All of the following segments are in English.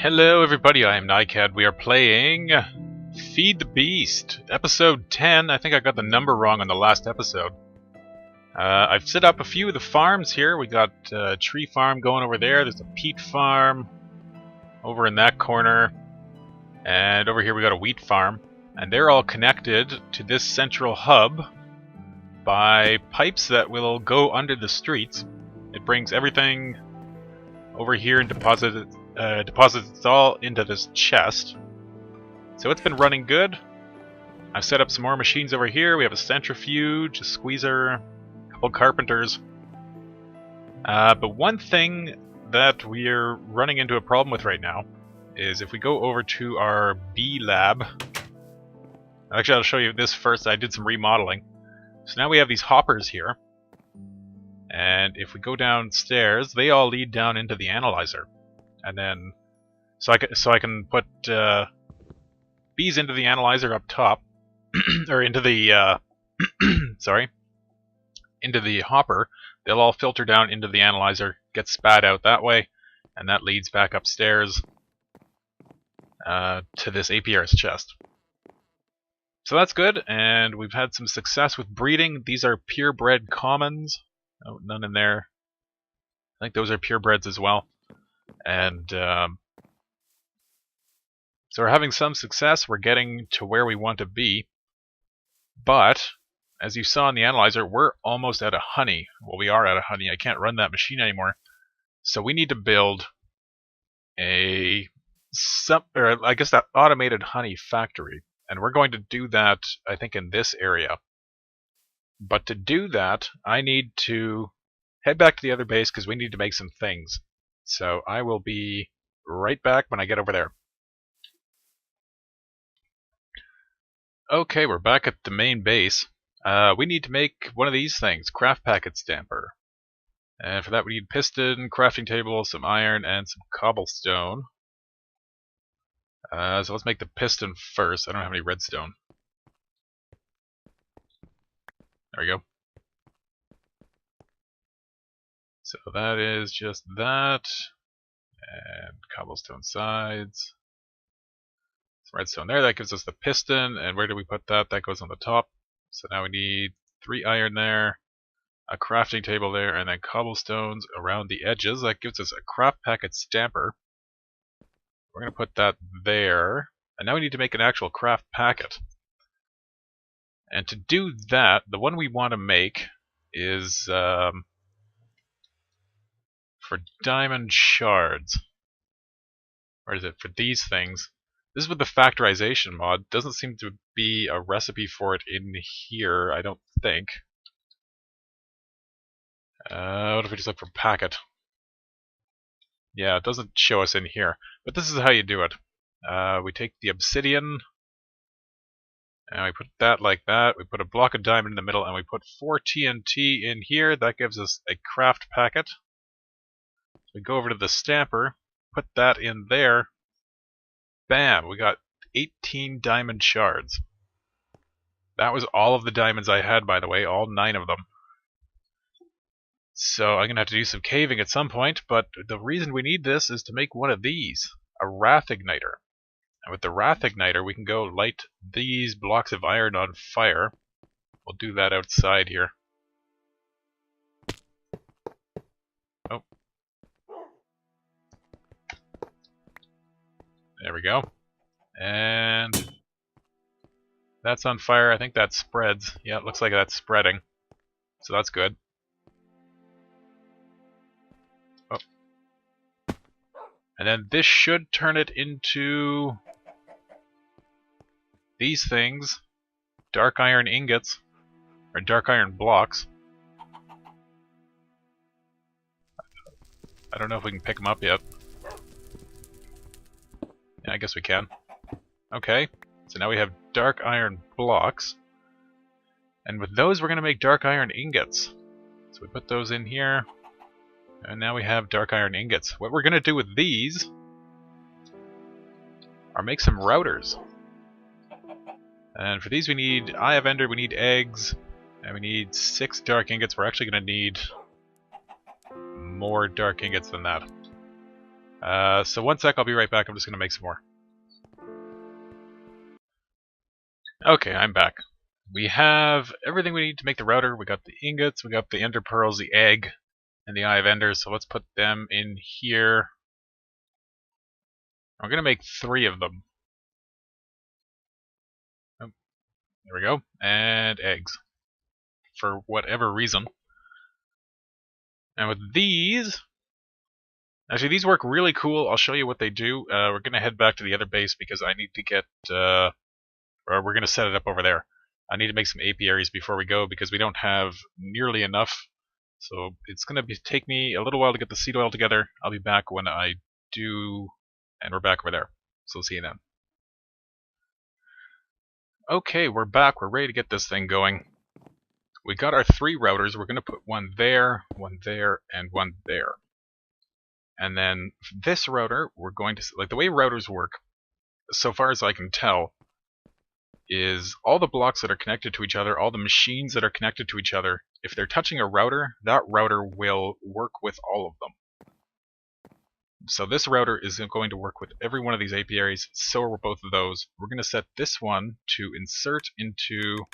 Hello everybody, I am Nicad. We are playing Feed the Beast, episode 10. I think I got the number wrong on the last episode. I've set up a few of the farms here. We got a tree farm going over there. There's a peat farm over in that corner. And over here we got a wheat farm. And they're all connected to this central hub by pipes that will go under the streets. It brings everything over here and deposits it all into this chest. So it's been running good. I've set up some more machines over here. We have a centrifuge, a squeezer, a couple carpenters. But one thing that we're running into a problem with right now is if we go over to our bee lab. Actually, I'll show you this first. I did some remodeling. So now we have these hoppers here. And if we go downstairs, they all lead down into the analyzer. And then, so I can put bees into the analyzer up top, or into the sorry, into the hopper. They'll all filter down into the analyzer, get spat out that way, and that leads back upstairs to this APR's chest. So that's good, and we've had some success with breeding. These are purebred commons. Oh, none in there. I think those are purebreds as well. And so we're having some success. We're getting to where we want to be. But, as you saw in the analyzer, we're almost out of honey. Well, we are out of honey. I can't run that machine anymore. So we need to build that automated honey factory. And we're going to do that, I think, in this area. But to do that, I need to head back to the other base because we need to make some things. So I will be right back when I get over there. Okay, we're back at the main base. We need to make one of these things, craft packet stamper. And for that we need piston, crafting table, some iron, and some cobblestone. So let's make the piston first. I don't have any redstone. There we go. So that is just that, and cobblestone sides. Some redstone there, that gives us the piston, and where do we put that? That goes on the top. So now we need 3 iron there, a crafting table there, and then cobblestones around the edges. That gives us a craft packet stamper. We're going to put that there, and now we need to make an actual craft packet. And to do that, the one we want to make is for diamond shards. Or is it for these things? This is with the factorization mod. Doesn't seem to be a recipe for it in here, I don't think. What if we just look for packet? Yeah, it doesn't show us in here. But this is how you do it. We take the obsidian, and we put that like that. We put a block of diamond in the middle, and we put 4 TNT in here. That gives us a craft packet. We go over to the stamper, put that in there. Bam! We got 18 diamond shards. That was all of the diamonds I had, by the way, all 9 of them. So I'm going to have to do some caving at some point, but the reason we need this is to make one of these, a wrath igniter. And with the wrath igniter, we can go light these blocks of iron on fire. We'll do that outside here. Oh. There we go. And that's on fire. I think that spreads. Yeah, it looks like that's spreading. So that's good. Oh. And then this should turn it into these things. Dark iron ingots. Or dark iron blocks. I don't know if we can pick them up yet. Yeah, I guess we can. Okay, so now we have dark iron blocks. And with those we're going to make dark iron ingots. So we put those in here. And now we have dark iron ingots. What we're going to do with these are make some routers. And for these we need Eye of Ender, we need eggs, and we need 6 dark ingots. We're actually going to need more dark ingots than that. So one sec, I'll be right back. I'm just going to make some more. Okay, I'm back. We have everything we need to make the router. We got the ingots, we got the ender pearls, the egg, and the eye of ender. So let's put them in here. I'm going to make 3 of them. Oh, there we go. And eggs. For whatever reason. And with these... Actually, these work really cool. I'll show you what they do. We're going to head back to the other base because I need to get... or we're going to set it up over there. I need to make some apiaries before we go because we don't have nearly enough. So it's going to take me a little while to get the seed oil together. I'll be back when I do... And we're back over there. So see you then. Okay, we're back. We're ready to get this thing going. We got our 3 routers. We're going to put one there, and one there. And then this router, we're going to... Like, the way routers work, so far as I can tell, is all the blocks that are connected to each other, all the machines that are connected to each other, if they're touching a router, that router will work with all of them. So this router is going to work with every one of these apiaries, so are both of those. We're going to set this one to insert into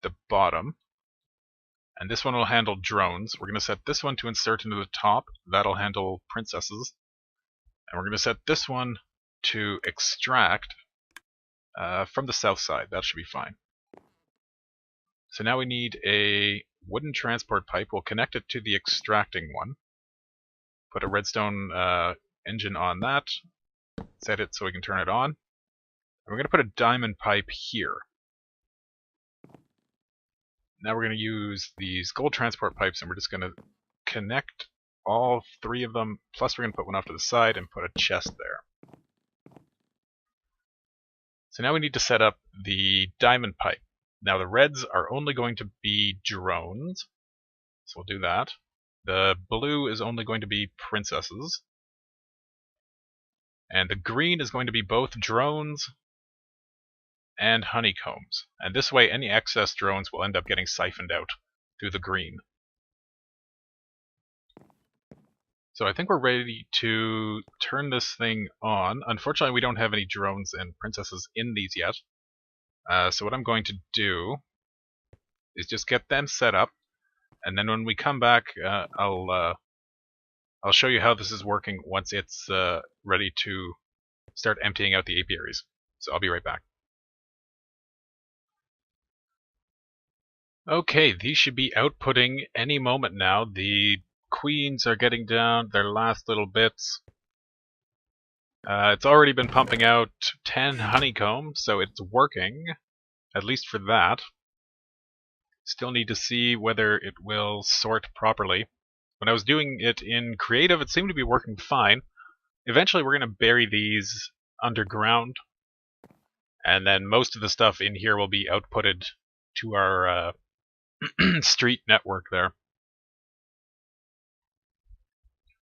the bottom, and this one will handle drones. We're going to set this one to insert into the top, that'll handle princesses. And we're going to set this one to extract from the south side. That should be fine. So now we need a wooden transport pipe. We'll connect it to the extracting one. Put a redstone engine on that. Set it so we can turn it on. And we're going to put a diamond pipe here. Now we're going to use these gold transport pipes, and we're just going to connect all 3 of them. Plus we're going to put one off to the side and put a chest there. So now we need to set up the diamond pipe. Now the reds are only going to be drones, so we'll do that. The blue is only going to be princesses. And the green is going to be both drones and honeycombs. And this way any excess drones will end up getting siphoned out through the green. So I think we're ready to turn this thing on. Unfortunately, we don't have any drones and princesses in these yet. So what I'm going to do is just get them set up, and then when we come back, I'll show you how this is working once it's ready to start emptying out the apiaries. So I'll be right back. Okay, these should be outputting any moment now. The queens are getting down their last little bits. It's already been pumping out 10 honeycomb, so it's working, at least for that. Still need to see whether it will sort properly. When I was doing it in creative, it seemed to be working fine. Eventually we're going to bury these underground, and then most of the stuff in here will be outputted to our street network there.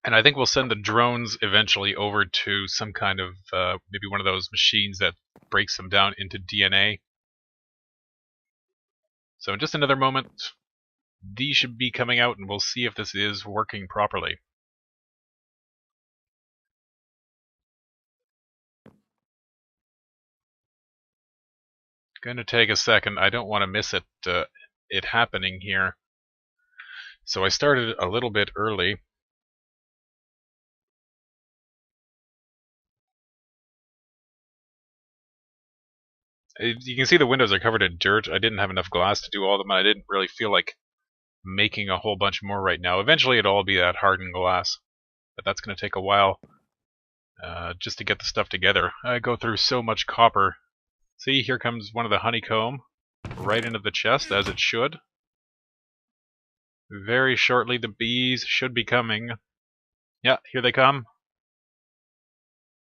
And I think we'll send the drones eventually over to some kind of, maybe one of those machines that breaks them down into DNA. So in just another moment, these should be coming out, and we'll see if this is working properly. Gonna take a second. I don't want to miss it happening here. So I started a little bit early. You can see the windows are covered in dirt. I didn't have enough glass to do all of them, and I didn't really feel like making a whole bunch more right now. Eventually it'll all be that hardened glass, but that's going to take a while just to get the stuff together. I go through so much copper. See, here comes one of the honeycomb right into the chest, as it should. Very shortly the bees should be coming. Yeah, here they come.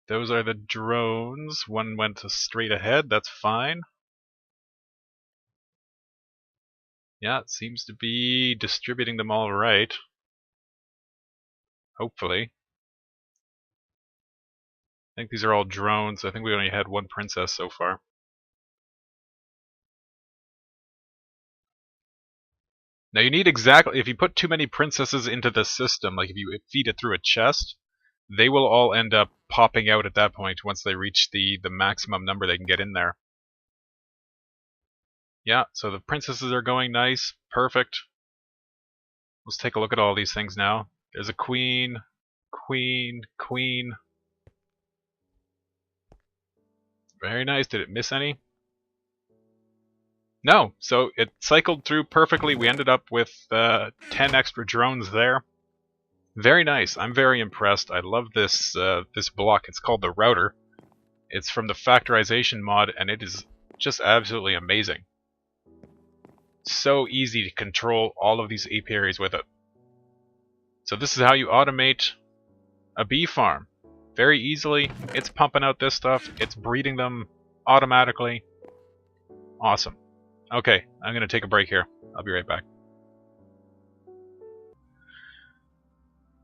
Those are the drones. One went straight ahead, that's fine. Yeah, it seems to be distributing them all right. Hopefully. I think these are all drones. I think we only had one princess so far. Now you need exactly, if you put too many princesses into the system, like if you feed it through a chest, they will all end up popping out at that point once they reach the maximum number they can get in there. Yeah, so the princesses are going nice. Perfect. Let's take a look at all these things now. There's a queen, queen, queen. Very nice. Did it miss any? No, so it cycled through perfectly. We ended up with 10 extra drones there. Very nice. I'm very impressed. I love this this block. It's called the router. It's from the factorization mod, and it is just absolutely amazing. So easy to control all of these apiaries with it. So this is how you automate a bee farm. Very easily. It's pumping out this stuff. It's breeding them automatically. Awesome. Okay, I'm going to take a break here. I'll be right back.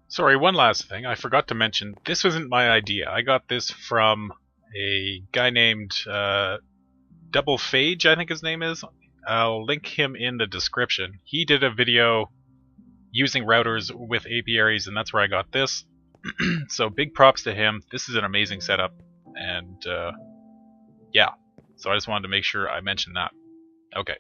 Sorry, one last thing. I forgot to mention, this wasn't my idea. I got this from a guy named Double Phage, I think his name is. I'll link him in the description. He did a video using routers with apiaries, and that's where I got this. So big props to him. This is an amazing setup, and yeah. So I just wanted to make sure I mentioned that. Okay.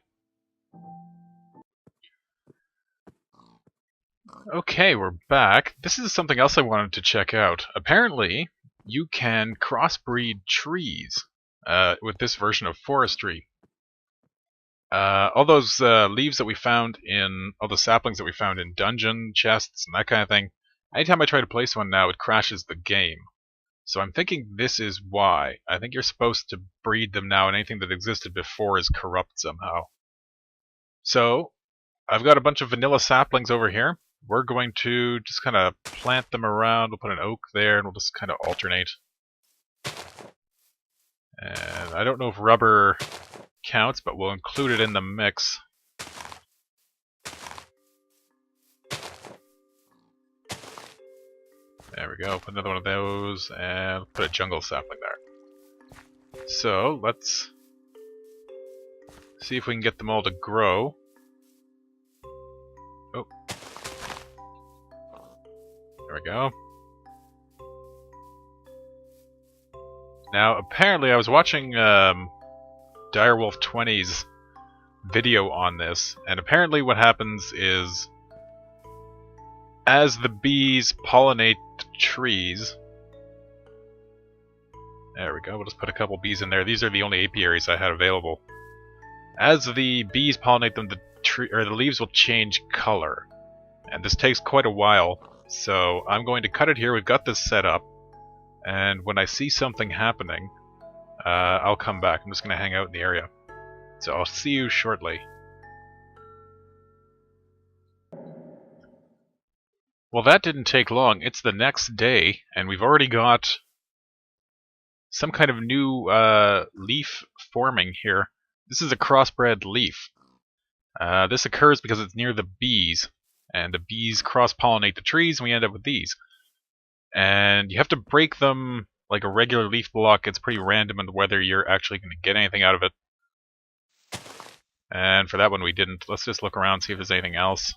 Okay, we're back. This is something else I wanted to check out. Apparently, you can crossbreed trees with this version of forestry. All those leaves that we found in, all the saplings that we found in dungeon chests and that kind of thing, anytime I try to place one now, it crashes the game. So I'm thinking this is why. I think you're supposed to breed them now, and anything that existed before is corrupt somehow. So, I've got a bunch of vanilla saplings over here. We're going to just kind of plant them around. We'll put an oak there, and we'll just kind of alternate. And I don't know if rubber counts, but we'll include it in the mix. There we go. Put another one of those, and put a jungle sapling there. So, let's see if we can get them all to grow. Oh. There we go. Now, apparently I was watching Direwolf 20's video on this, and apparently what happens is as the bees pollinate the trees... There we go, we'll just put a couple bees in there. These are the only apiaries I had available. As the bees pollinate them, the leaves will change color. And this takes quite a while, so I'm going to cut it here. We've got this set up, and when I see something happening, I'll come back. I'm just going to hang out in the area. So I'll see you shortly. Well, that didn't take long. It's the next day, and we've already got some kind of new leaf forming here. This is a crossbred leaf. This occurs because it's near the bees, and the bees cross-pollinate the trees, and we end up with these. And you have to break them like a regular leaf block. It's pretty random in whether you're actually going to get anything out of it. And for that one we didn't. Let's just look around, see if there's anything else.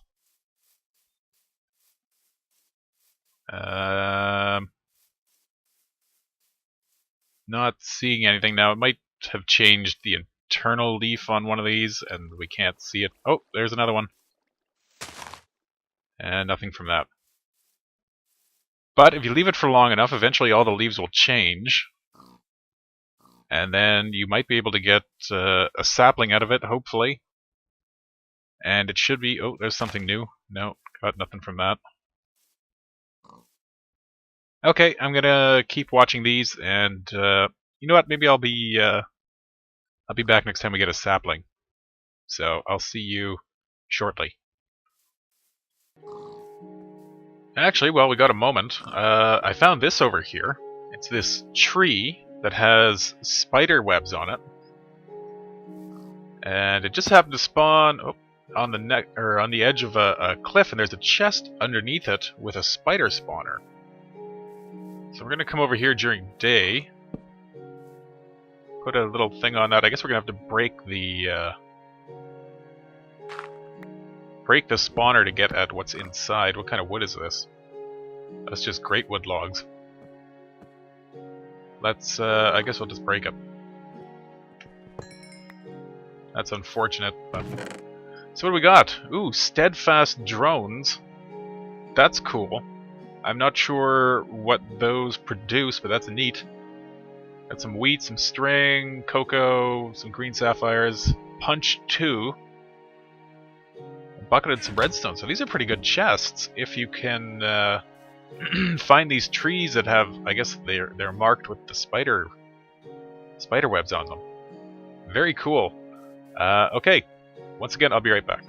Not seeing anything now. It might have changed the internal leaf on one of these, and we can't see it. Oh, there's another one. And nothing from that. But if you leave it for long enough, eventually all the leaves will change. And then you might be able to get a sapling out of it, hopefully. And it should be... Oh, there's something new. No, got nothing from that. Okay, I'm gonna keep watching these, and you know what? Maybe I'll be back next time we get a sapling. So I'll see you shortly. Actually, well, we got a moment. I found this over here. It's this tree that has spider webs on it, and it just happened to spawn on the edge of a cliff, and there's a chest underneath it with a spider spawner. So we're going to come over here during day, put a little thing on that. I guess we're going to have to break the spawner to get at what's inside. What kind of wood is this? That's just great wood logs. Let's, I guess we'll just break it. That's unfortunate, but... So what do we got? Ooh, steadfast drones. That's cool. I'm not sure what those produce, but that's neat. Got some wheat, some string, cocoa, some green sapphires, punch 2, a bucket and some redstone. So these are pretty good chests if you can find these trees that have, I guess they're marked with the spider webs on them. Very cool. Okay, once again, I'll be right back.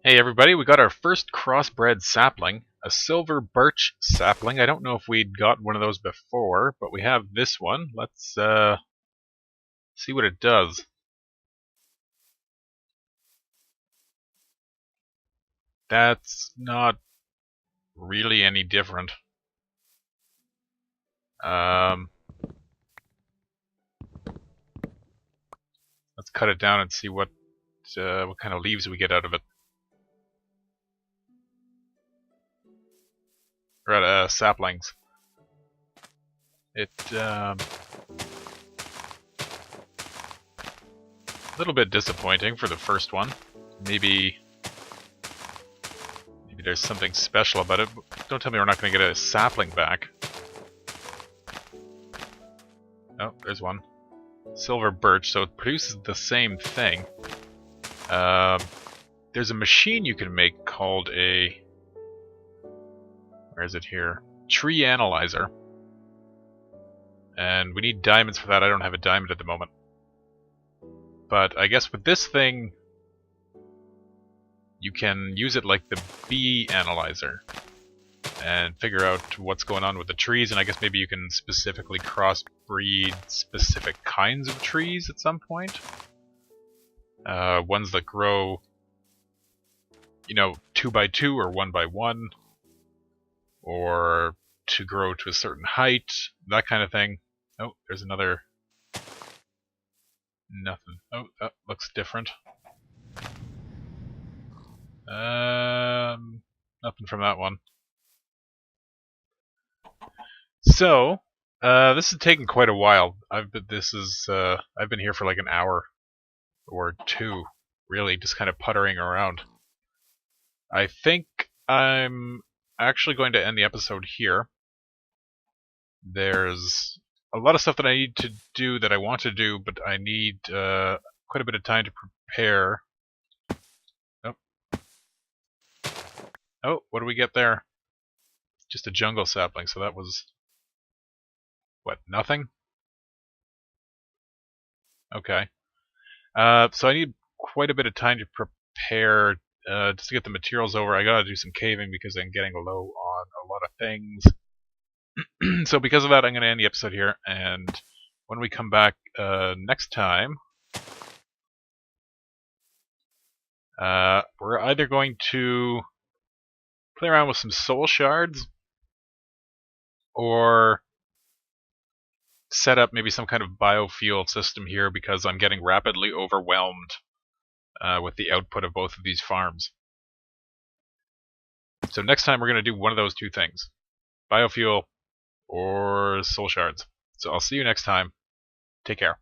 Hey everybody, we got our first crossbred sapling, a silver birch sapling. I don't know if we'd got one of those before, but we have this one. Let's see what it does. That's not really any different. Let's cut it down and see what kind of leaves we get out of it. We're at saplings. It a little bit disappointing for the first one. Maybe there's something special about it. Don't tell me we're not going to get a sapling back. Oh, there's one. Silver birch, so it produces the same thing. There's a machine you can make called a... Where is it here? Tree analyzer. And we need diamonds for that. I don't have a diamond at the moment. But I guess with this thing, you can use it like the bee analyzer and figure out what's going on with the trees, and I guess maybe you can specifically crossbreed specific kinds of trees at some point. Ones that grow, you know, 2 by 2 or 1 by 1, or to grow to a certain height, that kind of thing. Oh, there's another... Nothing. Oh, that looks different. Nothing from that one. So, this has taken quite a while. I've been here for like an hour or 2, really, just kind of puttering around. I think I'm actually going to end the episode here. There's a lot of stuff that I need to do that I want to do, but I need quite a bit of time to prepare. Oh. Oh, what do we get there? Just a jungle sapling, so that was... What, nothing? Okay. So I need quite a bit of time to prepare just to get the materials over. I gotta do some caving because I'm getting low on a lot of things. So because of that, I'm gonna end the episode here, and when we come back next time, we're either going to play around with some soul shards, or set up maybe some kind of biofuel system here because I'm getting rapidly overwhelmed with the output of both of these farms. So next time we're going to do one of those two things. Biofuel or soul shards. So I'll see you next time. Take care.